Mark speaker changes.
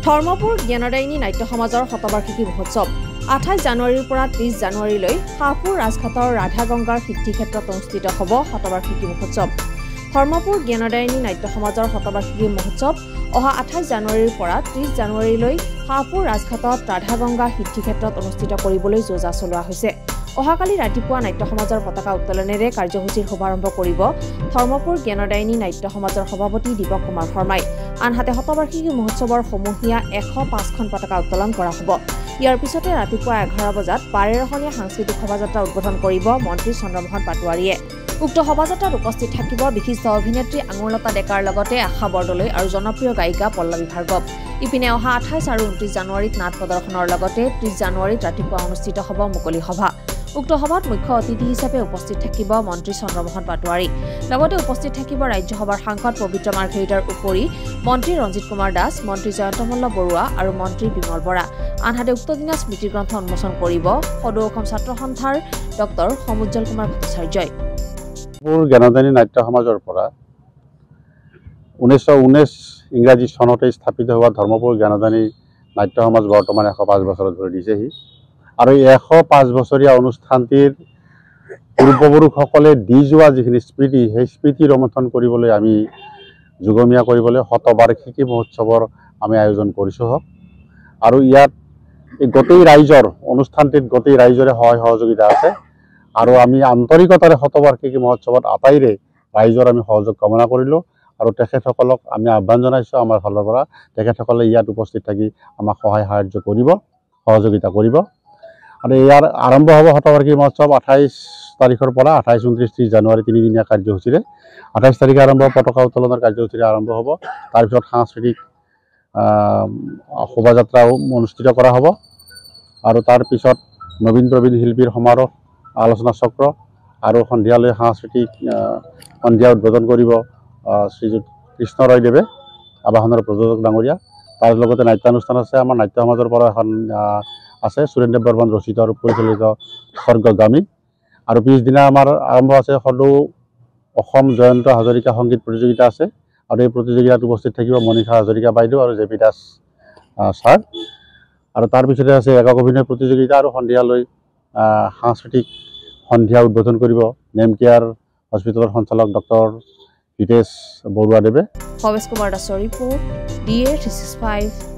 Speaker 1: ধৰ্মপুৰ জ্ঞানদায়িনী নাট্য সমাজৰ শতবাৰ্ষিকী মহোৎসৱ 28 জানুৱাৰীৰ পৰা 30 জানুৱাৰীলৈ শাহপুৰ ৰাজঘাটৰ ৰাধা গংগাৰ সিদ্ধিক্ষেত্ৰত অনুষ্ঠিত হ'ব শতবাৰ্ষিকী মহোৎসৱ। ধৰ্মপুৰ জ্ঞানদায়িনী নাট্য সমাজৰ শতবাৰ্ষিকী মহোৎসৱ অহা 28 জানুৱাৰীৰ পৰা 30 জানুৱাৰীলৈ শাহপুৰ ৰাজঘাটত ৰাধা গংগা সিদ্ধিক্ষেত্ৰত অনুষ্ঠিত কৰিবলৈ যোজা চলোৱা হৈছে। অহাকালি ৰাতিপুৱা নাট্য সমাজৰ পতাকা উত্তোলনেৰে কাৰ্যসূচীৰ শুভাৰম্ভ কৰিব ধৰ্মপুৰ জ্ঞানদায়িনী নাট্য সমাজৰ সভাপতি দীপক কুমাৰ শৰ্মাই। আনহাতে শতবাৰ্ষিকী মহোৎসৱৰ সমূহীয়া 105খন পতাকা উত্তোলন কৰা হ'ব। ইয়াৰ পিছতে ৰাতিপুৱা 11 বজাত বাৰেৰহণীয়া সাংস্কৃতিক শোভাযাত্ৰা উদ্বোধন কৰিব মন্ত্ৰী চন্দ্ৰমোহন পাটোৱাৰীয়ে। উক্ত শোভাযাত্ৰাত উপস্থিত থাকিব বিশিষ্ট অভিনেত্ৰী আঙুৰলতা ডেকাৰ লগতে আশা বৰদলৈ আৰু জনপ্ৰিয় গায়িকা পল্লৱী ভাৰ্গৱ। ইপিনে অহা 28 আৰু 29 জানুৱাৰীত নাট প্ৰদৰ্শনৰ লগতে 30 জানুৱাৰীত ৰাতিপুৱা অনুষ্ঠিত হ'ব মুকলি সভা। উক্ত সভাত মুখ্য অতিথি হিচাপে উপস্থিত থাকিব মন্ত্ৰী চন্দ্ৰমোহন পাটোৱাৰী। লগতে উপস্থিত থাকিব ৰাজ্যসভাৰ সাংসদ পবিত্ৰ মাৰ্ঘেৰিটাৰ উপৰি মন্ত্ৰী ৰঞ্জিত কুমাৰ দাস, মন্ত্ৰী জয়ন্তমল্ল বৰুৱা আৰু মন্ত্ৰী বিমল বৰা। আনহাতে উক্ত দিনা স্মৃতিগ্ৰন্থ উন্মোচন কৰিব সদৌ অসম ছাত্ৰ সন্থাৰ ডক্টৰ সমুজ্জ্বল কুমাৰ ভট্টাচাৰ্যই।
Speaker 2: জ্ঞানদায়িনী নাট্য সমাজৰ পৰা 1919 ইংৰাজী চনতে স্থাপিত হোৱা ধৰ্মপুৰ জ্ঞানদায়িনী নাট্য সমাজ বৰ্তমান 105 বছৰত ধৰি দিছেহি আৰু এই 105 বছৰীয়া অনুষ্ঠানটিৰ পূৰ্বপুৰুষসকলে দি যোৱা যিখিনি স্মৃতি, সেই স্মৃতি ৰোমন্থন কৰিবলৈ আমি যুগমীয়া কৰিবলৈ শতবাৰ্ষিকী মহোৎসৱৰ আমি আয়োজন কৰিছোঁ। আৰু ইয়াত এই গোটেই ৰাইজৰ অনুষ্ঠানটিত গোটেই ৰাইজৰে সহায় সহযোগিতা আছে আৰু আমি আন্তৰিকতাৰে শতবাৰ্ষিকী মহোৎসৱত আটাইৰে ৰাইজৰ আমি সহযোগ কামনা কৰিলোঁ আৰু তেখেতসকলক আমি আহ্বান জনাইছোঁ আমাৰ ফালৰ পৰা তেখেতসকলে ইয়াত উপস্থিত থাকি আমাক সহায় সাহায্য কৰিব, সহযোগিতা কৰিব। আৰু ইয়াৰ আৰম্ভ হ'ব শতবাৰ্ষিকী মহোৎসৱ 28 তাৰিখৰ পৰা 28, 29, 30 জানুৱাৰী তিনিদিনীয়া কাৰ্যসূচীৰে। 28 তাৰিখে আৰম্ভ পতাকা উত্তোলনৰ কাৰ্যসূচীৰে আৰম্ভ হ'ব। তাৰপিছত সাংস্কৃতিক শোভাযাত্ৰাও অনুষ্ঠিত কৰা হ'ব আৰু তাৰপিছত নবীন প্ৰবীণ শিল্পীৰ সমাৰোহ, আলোচনা চক্ৰ আৰু সন্ধিয়ালৈ সাংস্কৃতিক সন্ধিয়া উদ্বোধন কৰিব শ্ৰীযুত কৃষ্ণ ৰয়দেৱে, আৱাসনৰ প্ৰযোজক ডাঙৰীয়া। তাৰ লগতে নাট্যানুষ্ঠান আছে, আমাৰ নাট্য সমাজৰ পৰা এখন আছে সুৰেন্দ্ৰ বৰ্মন ৰচিত আৰু পৰিচালিত স্বৰ্গগামী। আৰু পিছদিনা আমাৰ আৰম্ভ আছে সদৌ অসম জয়ন্ত হাজৰিকা সংগীত প্ৰতিযোগিতা আছে আৰু এই প্ৰতিযোগিতাত উপস্থিত থাকিব মণিষা হাজৰিকা বাইদেউ আৰু জে পি দাস ছাৰ। আৰু তাৰপিছতে আছে একক অভিনয় প্ৰতিযোগিতা আৰু সন্ধিয়ালৈ সাংস্কৃতিক সন্ধিয়া উদ্বোধন কৰিব নেমকেয়াৰ হস্পিটেলৰ সঞ্চালক ডক্টৰ হিতেশ বৰুৱাদেৱে।
Speaker 1: ভৱেশ কুমাৰ দাসৰ ৰিপৰ্ট, DA 365।